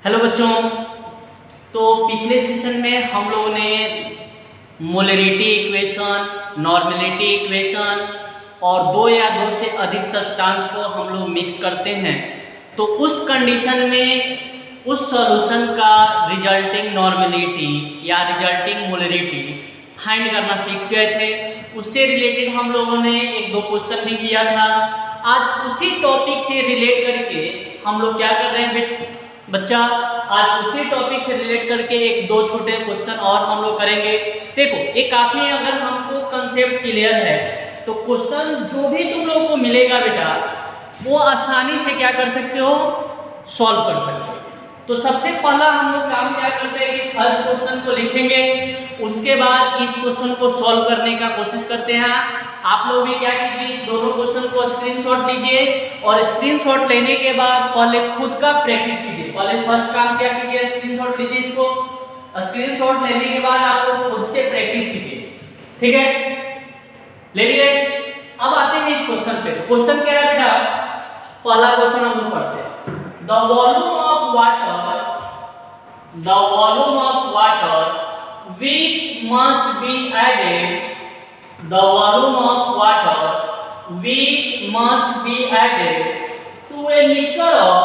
Hello बच्चों। तो पिछले सेशन में हम लोगों ने मोलरिटी इक्वेशन, नॉर्मेलिटी इक्वेशन और दो या दो से अधिक सब्सटेंस को हम लोग मिक्स करते हैं तो उस कंडीशन में उस सॉल्यूशन का रिजल्टिंग नॉर्मेलिटी या रिजल्टिंग मोलरिटी फाइंड करना सीख गए थे। उससे रिलेटेड हम लोगों ने एक दो क्वेश्चन भी किया था। आज उसी टॉपिक से रिलेट करके हम लोग क्या कर रहे हैं बच्चा, आज उसी टॉपिक से रिलेट करके एक दो छोटे क्वेश्चन और हम लोग करेंगे। देखो ये काफी, अगर हमको कंसेप्ट क्लियर है तो क्वेश्चन जो भी तुम लोगों को मिलेगा बेटा वो आसानी से क्या कर सकते हो, सॉल्व कर सकते हो। तो सबसे पहला हम लोग काम क्या करते हैं कि फर्स्ट क्वेश्चन को लिखेंगे, उसके बाद इस क्वेश्चन को सॉल्व करने का कोशिश करते हैं। आप लोग भी क्या कीजिए, इस दोनों क्वेश्चन को स्क्रीनशॉट लीजिए और स्क्रीनशॉट लेने के बाद पहले खुद का प्रैक्टिस कीजिए। पहले फर्स्ट काम क्या कीजिए, स्क्रीनशॉट लीजिए। इसको स्क्रीनशॉट लेने के बाद आप लोग खुद से प्रैक्टिस कीजिए, ठीक है। ले लिए। अब आते हैं इस क्वेश्चन पे। तो क्वेश्चन क्या है बेटा, पहला क्वेश्चन हम लोग पढ़ते हैं। The volume of water which must be added, the volume of water which must be added to a mixture of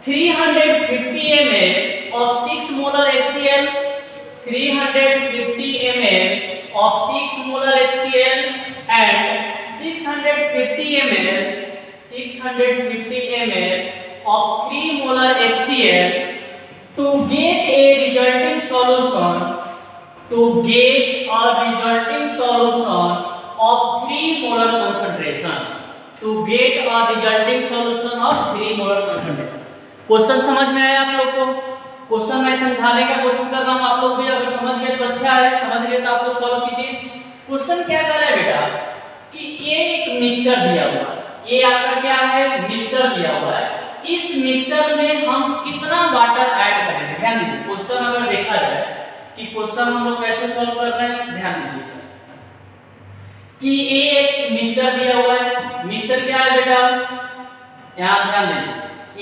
350 ml of 6 molar HCl, 350 ml of 6 molar HCl and 650 ml of 3 molar HCl to get a resulting solution of 3 molar concentration, question समझ में आया आप लोग को? Question मैं समझाने का कोशिश कर रहा हूं, आप लोग भी अगर समझ गए तो अच्छा है, समझ गए तो आप लोग सॉल्व कीजिए। क्वेश्चन क्या कर रहा है बेटा कि ये एक मिक्सचर दिया हुआ है, ये आपका क्या है, मिक्सचर दिया हुआ है। इस मिक्सचर में हम कितना वाटर ऐड करेंगे, ध्यान दीजिए। क्वेश्चन अगर देखा जाए कि क्वेश्चन हम लोग कैसे सॉल्व कर रहे हैं, ध्यान दीजिए कि ये एक मिक्सचर दिया हुआ है। मिक्सचर क्या है बेटा, यहां ध्यान दें,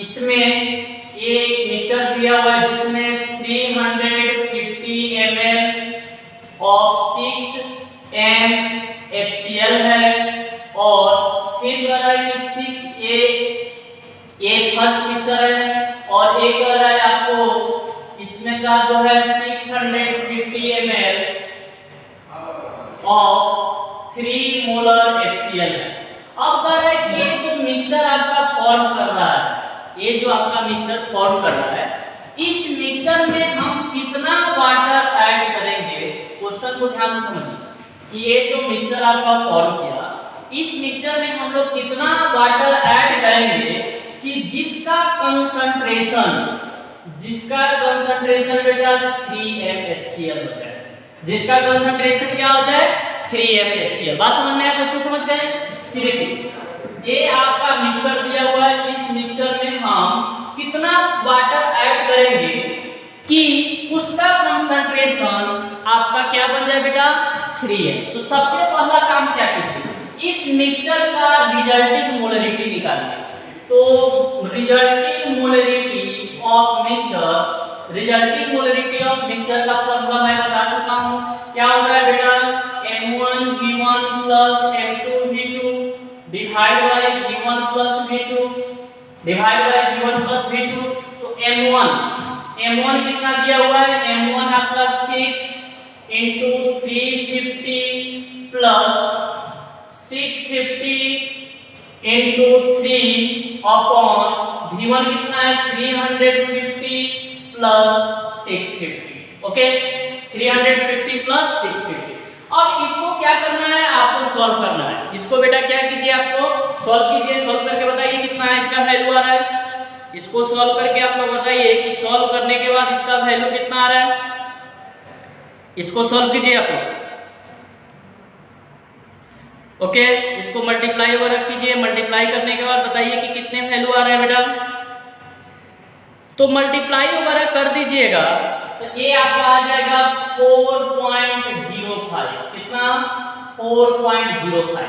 इसमें एक मिक्सचर दिया हुआ है जिसमें 350 ml ऑफ 6m HCl है और फिर कह रहा है कि 6 ये फर्स्ट मिक्सचर है और एक कह रहा है आपको इसमें का जो है 650 ml ऑफ 3 मोलर HCl है। अब कह रहा है कि ये जो मिक्सचर आपका फॉर्म कर रहा है, ये जो आपका मिक्सचर फॉर्म कर रहा है, इस मिक्सचर में हम कितना वाटर ऐड करेंगे। क्वेश्चन को ध्यान से समझिए कि ये जो मिक्सचर आपका फॉर्म किया, इस मिक्सचर में हम लोग कितना वाटर ऐड करेंगे कि जिसका कंसंट्रेशन बेटा 3mHCl हो जाए, जिसका कंसंट्रेशन क्या हो जाए, 3mHCl। बात समझ में आया? क्वेश्चन समझ गए? देखिए ये आपका मिक्सचर दिया हुआ है, इस मिक्सचर में हम कितना वाटर ऐड करेंगे कि उसका कंसंट्रेशन आपका क्या बन जाए बेटा, 3m। तो सबसे पहला काम क्या कीजिए, इस मिक्सचर का रिजल्टिंग मोलरिटी निकालिए। तो रिजल्टिंग मोलरिटी ऑफ मिक्सचर का फॉर्मूला मैं बता चुका हूं। क्या होता है बेटा, m1v1 plus m2v2 divide by v1 plus v2। तो m1 कितना दिया हुआ है, m1 आपका 6 into 350 plus 650 into 3 upon v1 कितना है, 350 plus 650। Okay, 350 plus 650। अब इसको क्या करना है, आपको सॉल्व करना है। इसको बेटा क्या कीजिए, आपको सॉल्व कीजिए। सॉल्व करके बताइए कितना है इसका वैल्यू आ रहा है। इसको सॉल्व करके आप लोग बताइए कि सॉल्व करने के बाद इसका वैल्यू कितना आ रहा है। इसको सॉल्व कीजिए आप लोग। ओके, इसको मल्टीप्लाई वगैरह कीजिए। मल्टीप्लाई करने के बाद बताइए कि कितने वैल्यू आ रहा है बेटा। तो मल्टीप्लाई वगैरह कर दीजिएगा तो ये आपका आ जाएगा 4.05। कितना, 4.05।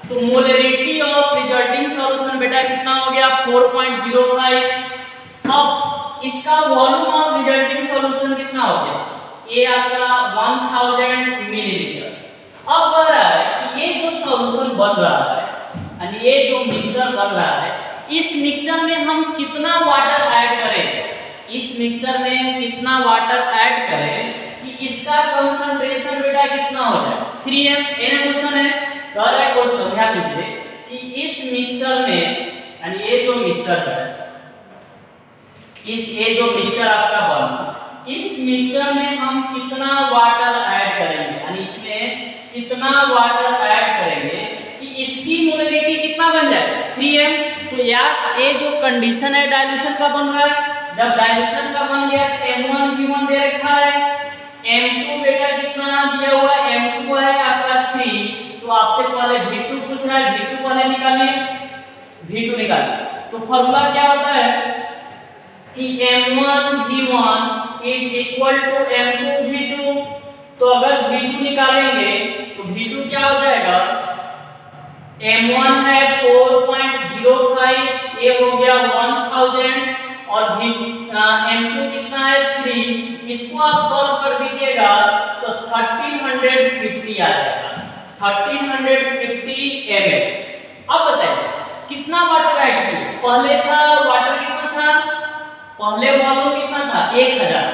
तो मोलरिटी ऑफ रिजल्टिंग सॉल्यूशन बेटा कितना हो गया 4.05। अब इसका वॉल्यूम ऑफ रिजल्टिंग सॉल्यूशन कितना हो गया, ये आपका 1000 मिलीलीटर। अब कह रहा है कि ये जो सॉल्यूशन बन रहा है यानी ये जो मिक्सचर बन रहा है, इस मिक्सचर में हम कितना वाटर ऐड करें, इस मिक्सचर में कितना वाटर ऐड करें कि इसका कंसंट्रेशन बेटा कितना हो जाए 3m। क्वेश्चन है, कह रहा है क्वेश्चन ध्यान दीजिए कि इस मिक्सचर में यानी ये जो मिक्सचर है, ये जो मिक्सचर आपका बना, इस मिक्सचर में हम कितना वाटर ऐड करेंगे यानी इसमें कितना वाटर ऐड करेंगे कि इसकी मोलरिटी कितना बन जाए 3m। तो यार ये जो कंडीशन है डाइल्यूशन का बन रहा है, जब डाइल्यूशन का बन गया तो m1 v1 दे रखा है, m2 बेटा कितना दिया हुआ है, m2 है आपका 3। तो आपसे पहले v2 पूछ रहा है, v2 पहले निकालिए, v2 निकालिए। तो फॉर्मूला क्या होता है कि m1 v1 is equal to m2 v2। तो अगर v2 निकालेंगे तो v2 क्या हो जाएगा, m1 है 4.05, ये हो गया 1000 और m2 कितना है 3। इसको आप सॉल्व कर दीजिएगा तो 1350 आ जाएगा, 1350 ml। अब बताइए कितना वाटर ऐड किया, पहले था वाटर कितना था, पहले वॉल्यूम कितना था 1000,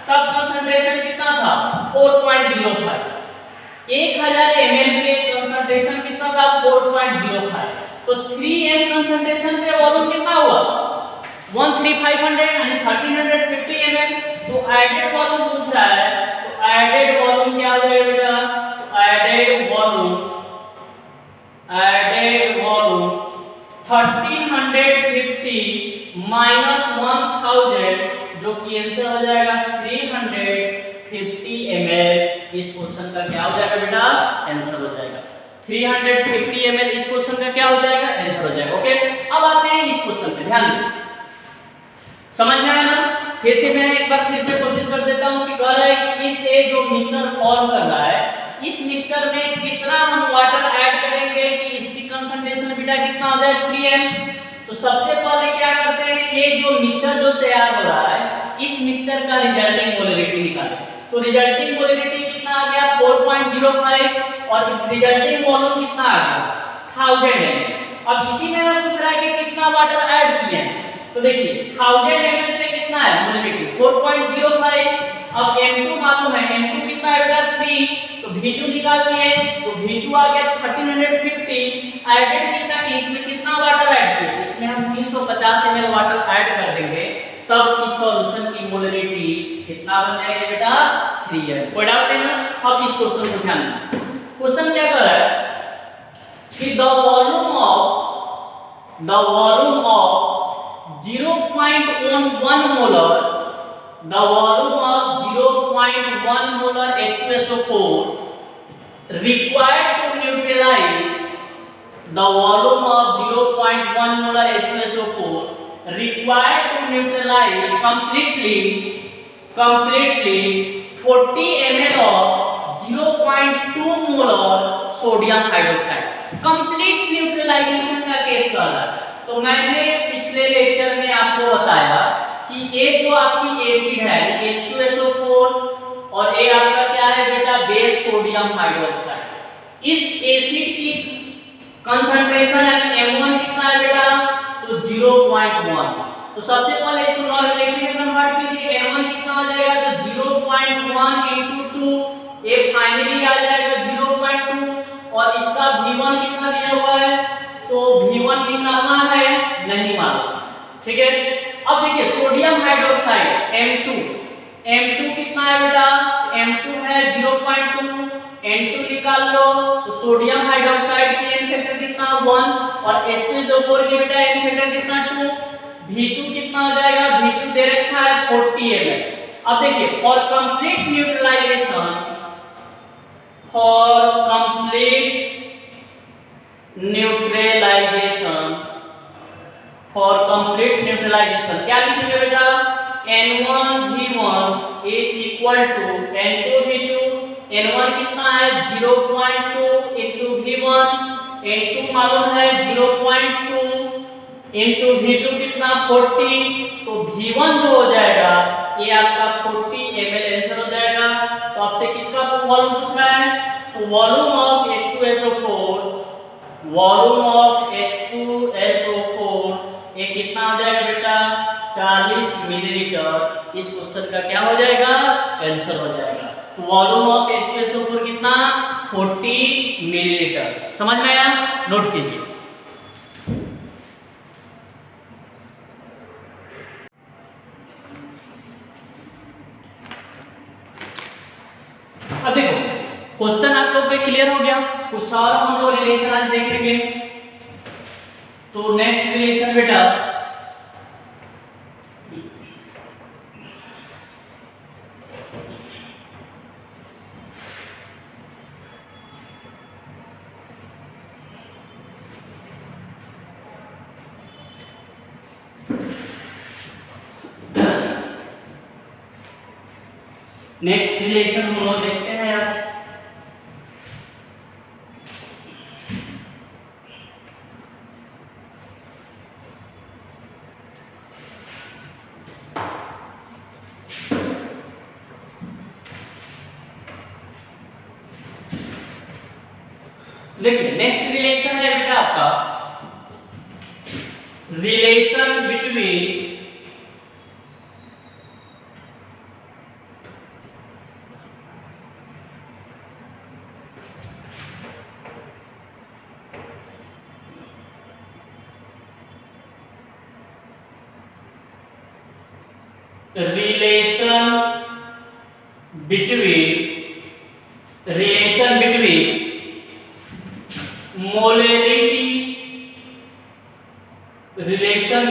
तब कंसंट्रेशन कितना था 4.05। 1000 ml पे कंसंट्रेशन कितना था 4.05। तो 3m कंसंट्रेशन पे वॉल्यूम कितना हुआ 13500 यानी 1350 ml। तो एडेड वॉल्यूम पूछ रहा है, तो एडेड वॉल्यूम क्या हो जाएगा बेटा, तो एडेड वॉल्यूम 1350 माइनस 1000 जो कि आंसर हो जाएगा 350 ml। इस क्वेश्चन का क्या हो जाएगा बेटा, आंसर हो जाएगा 350 ml। इस क्वेश्चन का क्या हो जाएगा, आंसर हो जाएगा। ओके, अब आते हैं इस क्वेश्चन पे, ध्यान दें, समझ में आया ना। फिर से मैं एक बार फिर से कोशिश कर देता हूं कि कह रहा है कि इस ये जो मिक्सचर फॉर्म कर रहा है, इस मिक्सचर में कितना हम वाटर ऐड करेंगे कि इसकी कंसंट्रेशन बेटा कितना हो जाए 3m। तो सबसे पहले क्या करते हैं, ये जो मिक्सचर जो तैयार हो रहा है, इस मिक्सचर का रिजल्टिंग मोलरिटी निकालें। तो रिजल्टिंग मोलरिटी कितना आ गया 4.05 और रिजल्टिंग वॉल्यूम कितना आ गया 1000 ml। अब इसी में पूछ रहा है कि कितना वाटर ऐड किए हैं, तो देखिए 1000 ml पे कितना है मोलरिटी 4.05। अब m2 मालूम है, m2 कितना है बेटा 3। तो v2 निकाल लिए, तो v2 आ गया 1350। एडेड कितना है, इसमें कितना वाटर ऐड किए, इसमें हम 350 ml वाटर ऐड कर देंगे, तब इस सॉल्यूशन की मोलरिटी कितना बन जाएगा बेटा 3m। कोई डाउट है ना। अब इस क्वेश्चन को ध्यान दें, क्वेश्चन क्या कर रहा है कि the volume of 0.11 molar, the volume of 0.1 molar H2SO4 required to neutralize, the volume of 0.1 molar H2SO4 required to neutralize completely 40 ml of 0.2 molar sodium hydroxide। Complete neutralization का केस कर रहा है। तो मैंने पिछले लेक्चर में आपको बताया कि ये जो आपकी एसिड है H2SO4 और ये आपका क्या है बेटा बेस सोडियम हाइड्रोक्साइड। इस एसिड की कंसंट्रेशन यानी m1 कितना है बेटा, तो 0.1। तो सबसे पहले इसको नॉर्मलिटी में कन्वर्ट कीजिए, m1 कितना हो जाएगा, तो 0.1 × 2, ये फाइनली आ जाएगा 0.2। और इसका v1 कितना दिया हुआ है, तो v1 निकालना है, नहीं मालूम, ठीक है। अब देखिए सोडियम हाइड्रोक्साइड M2 कितना है बेटा, M2 है 0.2, N2 निकाल लो, तो सोडियम हाइड्रोक्साइड की n फैक्टर कितना 1 और H2SO4 की बेटा n फैक्टर कितना 2। V2 कितना हो जाएगा, V2 दे रखा है 40 ml। अब देखिए फॉर कंप्लीट न्यूट्रलाइजेशन क्या लिखेंगे बेटा, N1 V1 is equal to N2 V2। N1 कितना है 0.2 × V1, N2 मालूम है 0.2 इंटू V2 कितना 40, तो V1 जो हो जाएगा ये आपका 40 ml आंसर हो जाएगा। तो आपसे किसका वॉल्यूम पूछ रहा है, तो volume of H2SO4, volume of H2SO4 ये कितना हो जाएगा बेटा 40 मिलीलीटर। इस क्वेश्चन का क्या हो जाएगा आंसर हो जाएगा। तो वॉल्यूम ऑफ H2SO4 कितना 40 मिलीलीटर। समझ में आया, नोट कीजिए। अब देखो क्वेश्चन आप लोग पे क्लियर हो गया, कुछ और हम लोग रिलेशन आज देखेंगे। तो नेक्स्ट रिलेशन बेटा नेक्स्ट रिलेशन हम लोग देखते हैं आज। देखिए नेक्स्ट रिलेशन है बेटा आपका relation between relation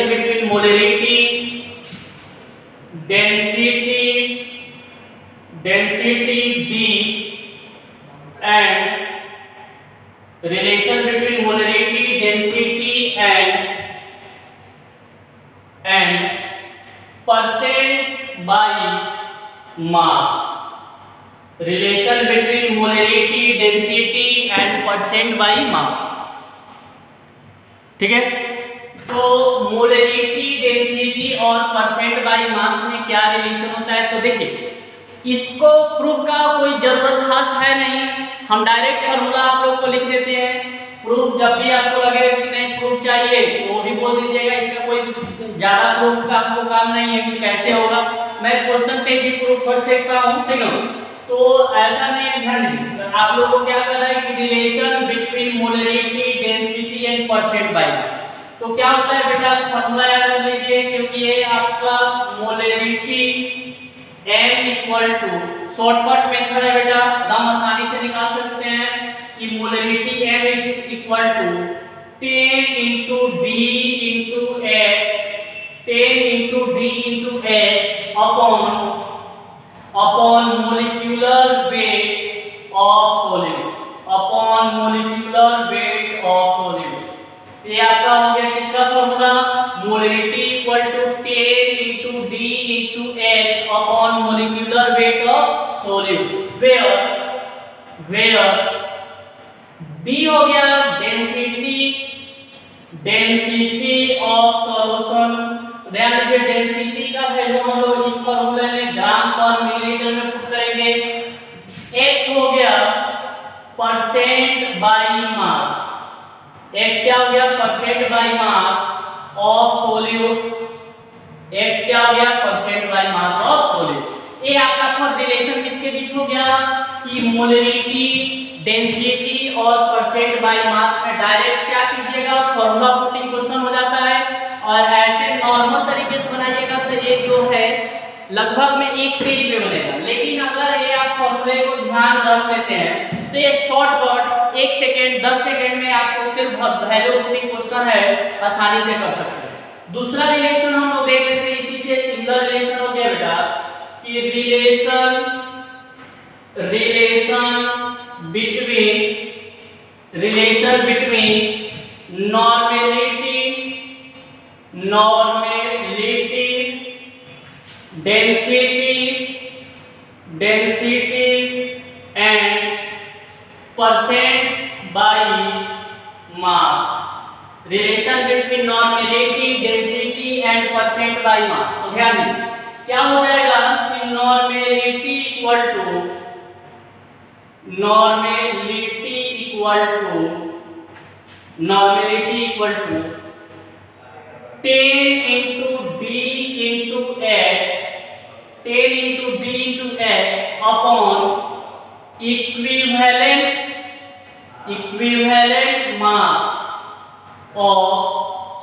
between molarity and density D and relation between molarity density and percent by mass, relation between molarity density and percent by mass। ठीक है, तो मोलरिटी डेंसिटी और परसेंट बाय मास में क्या relation होता है, तो देखिए इसको प्रूफ का कोई जरूरत खास है नहीं, हम डायरेक्ट फार्मूला आप लोग को लिख देते हैं। प्रूफ जब भी आपको लगे कि नहीं प्रूफ चाहिए तो वो भी बोल दीजिएगा, इसका कोई ज्यादा प्रूफ का आपको काम नहीं है कि कैसे होगा, मैं क्वेश्चन पे भी प्रूफ कर सकता हूँ। ठीक है, तो ऐसा नहीं, ध्यान दीजिए आप लोग को क्या करना है कि relation between molarity density and percent by मास। तो क्या होता है बेटा फार्मूला याद कर लीजिए, क्योंकि ये आपका molarity m equal to shortcut method है बेटा, हम आसानी से निकाल सकते हैं कि molarity m equal to 10 into d into x, 10 into d into x upon molecular weight of solid, upon molecular weight of solid। ये आपका हो गया किसका formula, molarity equal to 10 into d into x upon molecular weight of solid, where d हो गया density of solution. ध्यान दीजिए density का वैल्यू हम लोग इस फॉर्मूले में ग्राम पर मिलीलीटर में पुट करेंगे। x हो गया परसेंट बाय मास, x क्या हो गया percent by mass of solute, x क्या हो गया percent by mass of solute. ये आपका फॉर रिलेशन किसके बीच हो गया कि मोलरिटी डेंसिटी और परसेंट बाय मास में डायरेक्ट क्या कीजिएगा फॉर्मूला पुटिंग क्वेश्चन हो जाता है, और ऐसे नॉर्मल तरीके से बनाइएगा तो ये जो है लगभग में एक पेज में बनेगा। लेकिन अगर ये आप फॉर्मूले को ध्यान रख लेते हैं तो ये शॉर्टकट 1 सेकंड 10 सेकंड में आपको सिर्फ वैल्यू पुटिंग क्वेश्चन है आसानी से कर सकते हैं। दूसरा रिलेशन हम लोग देख लेते हैं, इसी से सिमिलर रिलेशन हो गया बेटा कि relation between normality density and percent by mass, relation between normality, density and percent by mass. तो ध्यान दीजिए क्या हो जाएगा कि normality equal to 10 into d into x, 10 into d into x upon equivalent mass of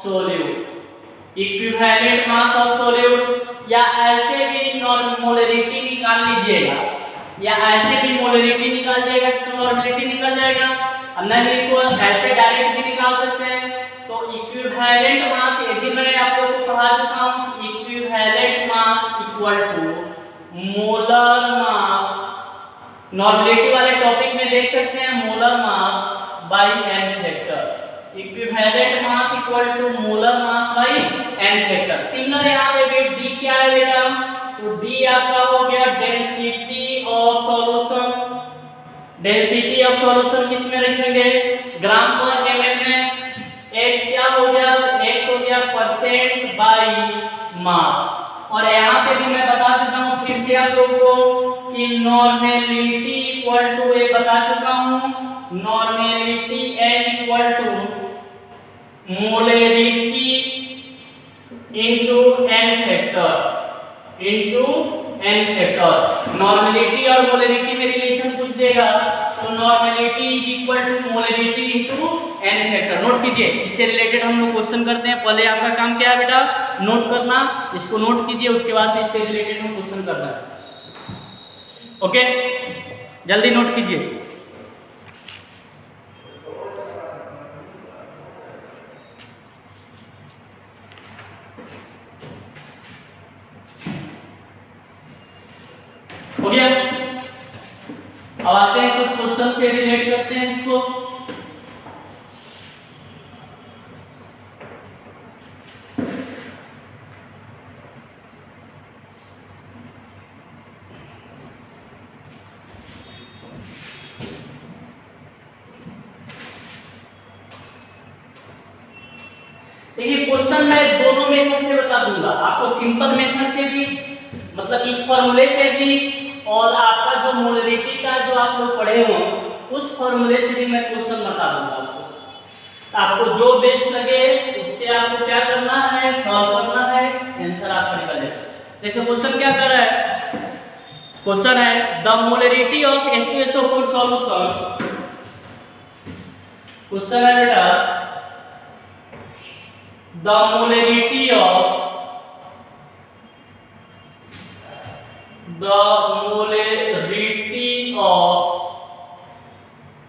solute, equivalent mass of solute. या ऐसे भी मोलरिटी निकाल लीजिएगा, या ऐसे भी मोलरिटी निकाल जाएगा तो नॉर्मेलिटी निकल जाएगा, नहीं तो ऐसे डायरेक्ट भी निकाल सकते हैं। तो इक्विवेलेंट मास, यदि मैं आप लोगों को पढ़ा चुका हूं, equivalent mass equal to molar mass, normality वाले टॉपिक में देख सकते हैं, molar mass by n factor, equivalent mass equal to molar mass by n factor. Similar यहाँ पे डी क्या है बेटा, तो डी आपका हो गया density of solution, density of solution किस में रखेंगे, ग्राम पर एमएल में। एक्स क्या हो गया, एक्स हो गया परसेंट बाई मास। और यहाँ पे भी मैं बता देता हूँ फिर से आप लोगों को कि नॉर्मेलिटी इक्वल टू, ये बता चुका हूँ, normality n equal to molarity into n factor, normality और मोलरिटी में रिलेशन पूछ देगा तो normality is equal to molarity into n factor. Note कीजिए, इससे रिलेटेड हम लोग क्वेश्चन करते हैं। पहले आपका काम क्या है बेटा, नोट करना, इसको नोट कीजिए, उसके बाद से इससे रिलेटेड हम क्वेश्चन करना है। ओके, जल्दी नोट कीजिए। हो गया, अब आते हैं कुछ क्वेश्चन से रिलेट करते हैं इसको। देखिए क्वेश्चन मैं दोनों मेथड से बता दूंगा आपको, सिंपल मेथड से भी, मतलब इस फॉर्मूले से भी, और आपका जो मोलरिटी का जो आप लोग पढ़े हो उस फॉर्मूले से भी मैं क्वेश्चन बता दूंगा आपको। आपको जो बेस्ट लगे उससे आपको क्या करना है, सॉल्व करना है, आंसर आपका निकलेगा। जैसे क्वेश्चन क्या कर रहा है, क्वेश्चन है the molarity of H2SO4 solution, question है बेटा the molarity of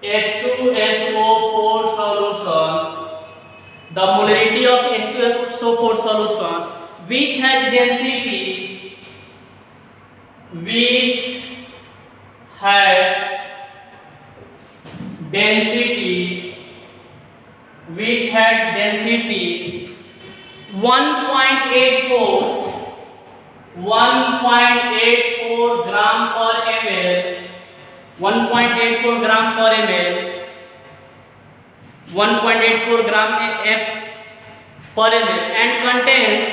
H2SO4 solution, the molarity of H2SO4 solution which has density, which has density 1.84 gram per ml, 1.84 gram per ml, 1.84 gram per ml and contains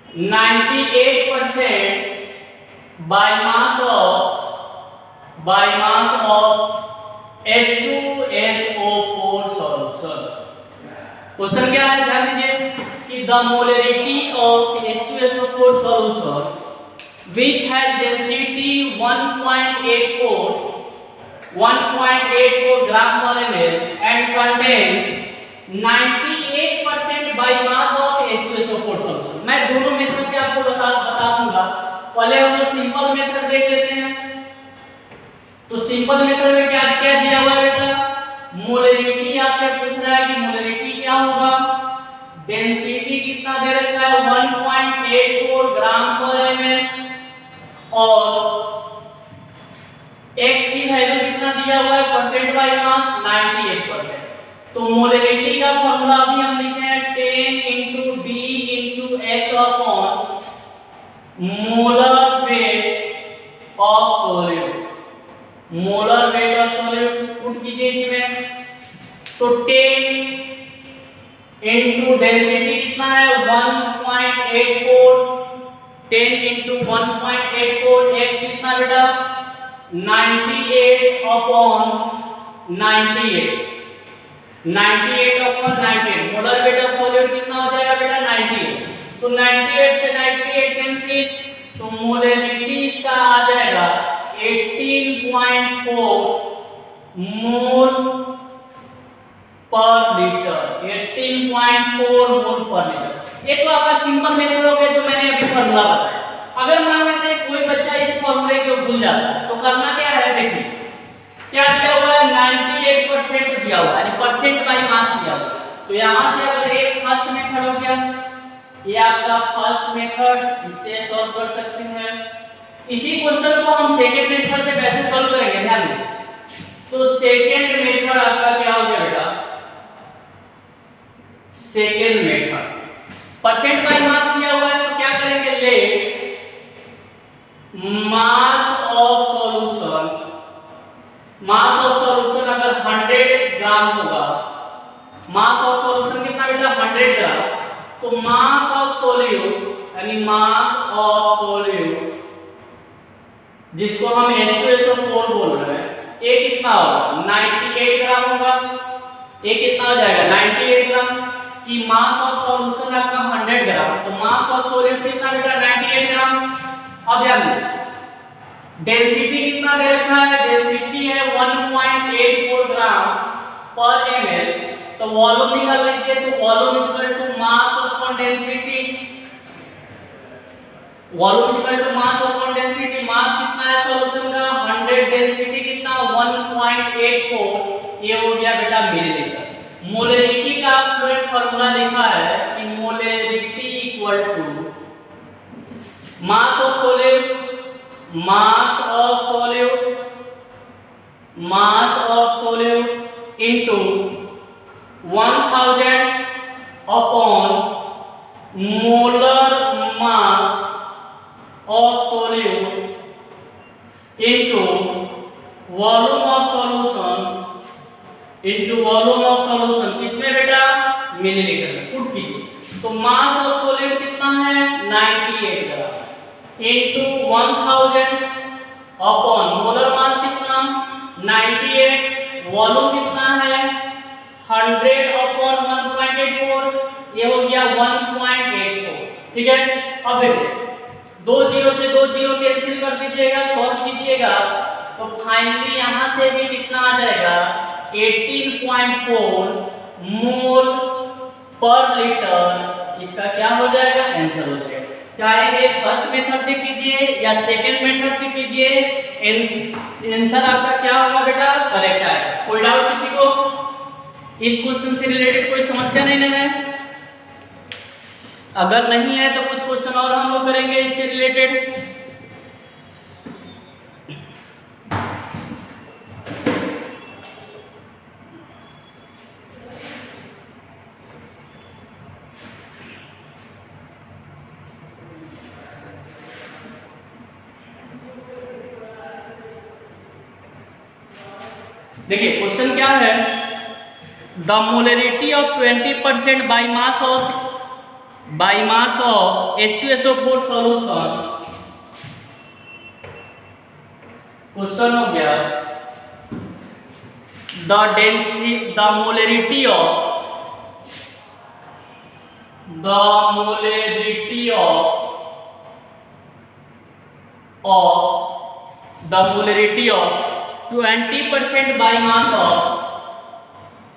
98% by mass of H2SO4 solution। Question क्या है, ध्यान दीजिए कि the molarity of H2SO4 solution which has density 1.84 gram per ml and contains 98% by mass of H2SO4 solution। मैं दोनों method से आपको बता दूंगा। पहले हम लोग सिंपल मेथड देख लेते हैं। तो सिंपल मेथड में क्या दिया हुआ है बेटा, मोलरिटी आपसे पूछ रहा है कि मोलरिटी क्या होगा, डेंसिटी कितना दे रखा है 1.84 ग्राम पर ml और x की वैल्यू कितना दिया हुआ है, परसेंट बाय मास 98%। तो मोलरिटी का फॉर्मूला अभी हम लिखे हैं 10 × d × x upon molar weight of solute, molar weight of solute put कीजिए इसमें। तो 10 इंटू डेंसिटी कितना है 1.84, 10 इंटू 1.84 x कितना बेटा 98 upon 98, 98 upon 98, molar weight of solute कितना हो जाएगा बेटा 98। तो 98 से 98 कैंसिल, तो मोलरिटी इसका आ जाएगा 18.4 मोल पर लीटर, 18.4 मोल पर लीटर। ये तो आपका सिंपल मेथड हो गया जो मैंने अभी फॉर्मूला बताया। अगर मान लेते हैं कोई बच्चा इस फॉर्मूले को भूल जाता है तो करना क्या है, देखिए क्या दिया हुआ है 98% दिया हुआ है, यानी परसेंट बाय मास दिया हुआ है। तो यहां से अगर एक फर्स्ट मेथड हो गया, ये आपका फर्स्ट मेथड, इससे सॉल्व कर सकते हैं। इसी क्वेश्चन को हम सेकंड मेथड से कैसे सॉल्व करेंगे ध्यान दें। तो सेकंड मेथड आपका क्या हो गया बेटा, second method percent by mass दिया हुआ है तो क्या करेंगे, let mass of solution, mass of solution अगर 100 ग्राम होगा, मास ऑफ सॉल्यूशन कितना बेटा 100 ग्राम, तो मास ऑफ सॉल्यूट यानी मास ऑफ सॉल्यूट जिसको हम H2SO4 बोल रहे हैं, ये कितना होगा 98 ग्राम होगा। ये कितना हो जाएगा 98 ग्राम की मास ऑफ सॉल्यूशन आपका 100 ग्राम, तो मास ऑफ सॉल्यूट कितना बेटा 98 ग्राम। अब ध्यान दें डेंसिटी कितना दे रखा है, डेंसिटी है 1.84 ग्राम पर ml, तो वॉल्यूम निकाल लीजिए, तो volume equal to mass upon density, volume equal to mass upon density. Mass कितना है सॉल्यूशन का 100, डेंसिटी कितना 1.84, ये हो गया बेटा मिलीलीटर। मोलरिटी का आपको एक फार्मूला लिखा है कि molarity equal to mass of solute, mass of solute, mass of solute into 1000 upon molar mass of solute into volume of solution, into volume of solution किसमें बेटा मिलीलीटर में। पुट कीजिए तो मास ऑफ सॉल्यूट कितना है 98 ग्राम इनटू 1000 अपॉन मोलर मास कितना 98, volume कितना है 100 अपॉन 1.84, ये हो गया 1.84। ठीक है, अब देखिए 2 जीरो से 2 जीरो कैंसिल कर दीजिएगा, सॉल्व कीजिएगा तो फाइनली यहां से भी कितना आ जाएगा 18.4 मोल पर लीटर, इसका क्या हो जाएगा आंसर हो जाएगा। चाहे ये फर्स्ट मेथड से कीजिए या सेकंड मेथड से कीजिए, आंसर आपका क्या होगा बेटा करेक्ट आएगा। कोई डाउट किसी को इस क्वेश्चन से रिलेटेड, कोई समस्या नहीं है? अगर नहीं है तो कुछ क्वेश्चन और हम लोग करेंगे इससे रिलेटेड। देखिए क्वेश्चन क्या है, the molarity of 20% by mass of H2SO4 solution. Question हो गया the molarity of 20% by mass of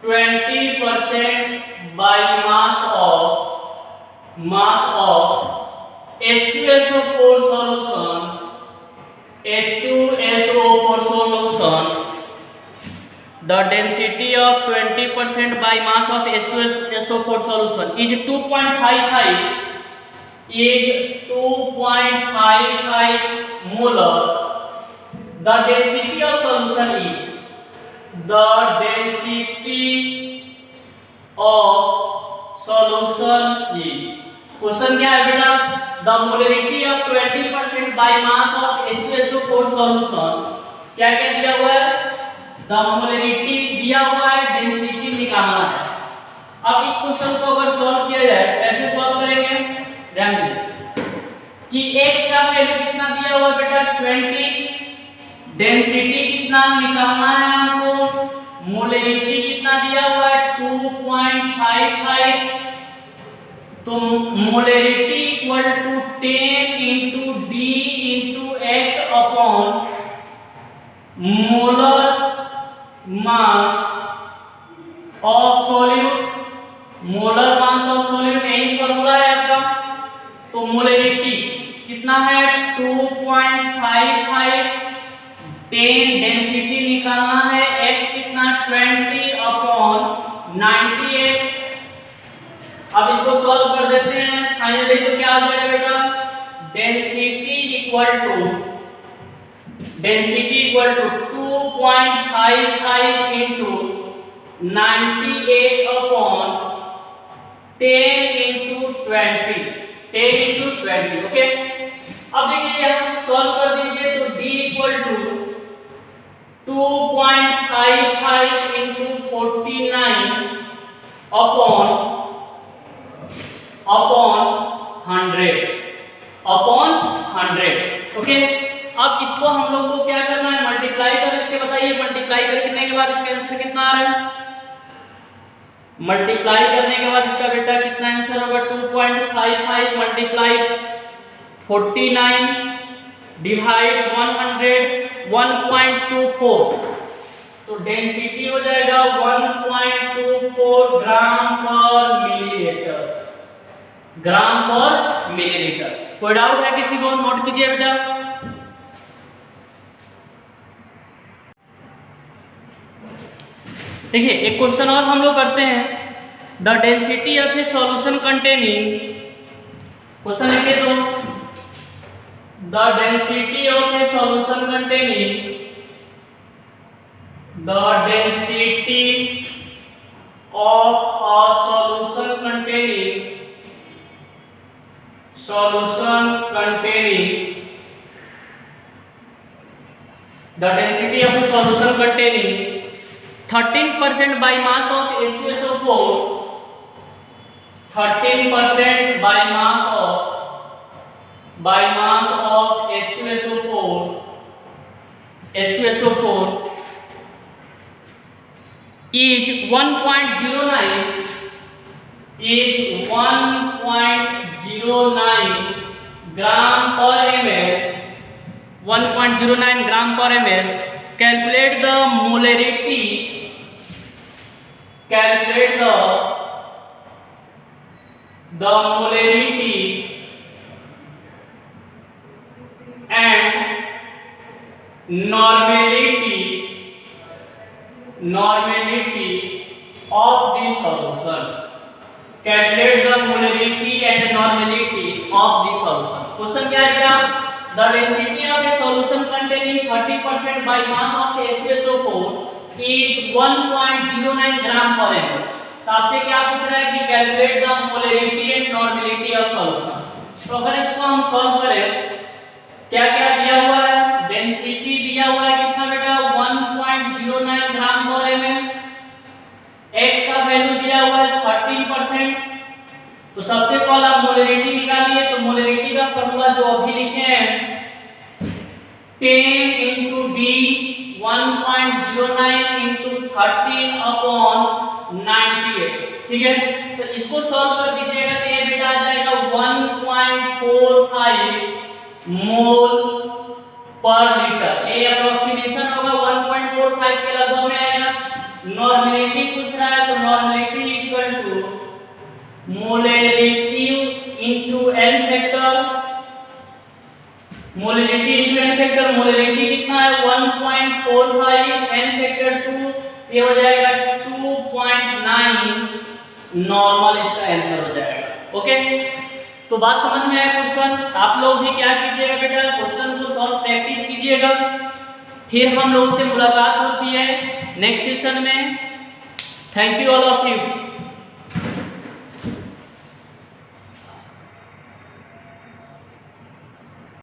20% by mass of H2SO4 solution, the density of 20% by mass of H2SO4 solution is 2.55 molar. The density of solution is question क्या है बेटा the molarity of 20% by mass of H2SO4 solution. क्या क्या दिया हुआ है? The molarity दिया हुआ है, डेंसिटी निकालना है। अब इस क्वेश्चन को अगर सॉल्व किया जाए कैसे सॉल्व करेंगे, ध्यान दीजिए कि x का वैल्यू कितना दिया हुआ है बेटा 20, डेंसिटी कितना निकालना है हमको, मोलरिटी कितना दिया हुआ है 2.55, तो molarity equal to 10 into d into x upon molar mass of solute. Molar mass of solute यही फॉर्मूला है आपका। तो मोलरिटी कितना है 2.55, 10 डेंसिटी निकालना है, x कितना 20 अपॉन 98। अब इसको सॉल्व कर देते हैं फाइनली, तो क्या आ जाएगा बेटा, density equal to 2.55 into 98 upon 10 into 20, okay. अब देखिए यहाँ से सॉल्व कर दीजिए, तो d equal to 2.55 into 49 upon 100, okay. अब इसको हम लोग को क्या करना है, मल्टीप्लाई करके बताइए। मल्टीप्लाई करने के बाद इसका आंसर कितना आ रहा है, मल्टीप्लाई करने के बाद इसका बेटा कितना आंसर होगा 2.55 मल्टीप्लाई 49 डिवाइड 100 1.24, तो डेंसिटी हो जाएगा 1.24 ग्राम पर मिलीलीटर। कोई डाउट है किसी को, नोट कीजिए बेटा। देखिए एक क्वेश्चन और हम लोग करते हैं, the density of A solution containing, question लिखे तो the density of A solution containing, the density of a solution containing the density of a solution containing 13% by mass of H2SO4, 13% by mass of H2SO4 is 1.09 ग्राम पर ml, 1.09 ग्राम पर ml। Calculate the molarity and normality of the solution। Calculate the molarity and normality of the solution। Question क्या है बेटा, the density of a solution containing 30% by mass of H2SO4 is 1.09 ग्राम पर ml। तो आपसे क्या पूछ रहा है कि calculate the molarity and normality of solution. तो अगर इसको हम सॉल्व करें, क्या क्या दिया हुआ है, डेंसिटी दिया हुआ है कितना बेटा 1.09 ग्राम पर ml, x का वैल्यू दिया हुआ है 13%। तो सबसे पहले आप मोलरिटी निकालिए, तो मोलरिटी का फॉर्मूला जो अभी लिखे हैं 10 इंटू डी 1.09 इंटू 13 अपॉन 98, ठीक है। तो इसको सॉल्व कर दीजिएगा तो ये बेटा आ जाएगा 1.45 मोल पर लीटर। ये अप्रोक्सीमेशन होगा 1.45 के लगभग में आएगा। नॉर्मेलिटी पूछ रहा है, तो normality equal to molarity into n factor, molarity कितना है 1.45 एन फैक्टर 2, ये हो जाएगा 2.9 नॉर्मल, इसका आंसर हो जाएगा, ओके। तो बात समझ में आया क्वेश्चन। आप लोग भी क्या कीजिएगा बेटा, क्वेश्चन को सॉल्व प्रैक्टिस कीजिएगा, फिर हम लोग से मुलाकात होती है नेक्स्ट सेशन में। Thank you all of you.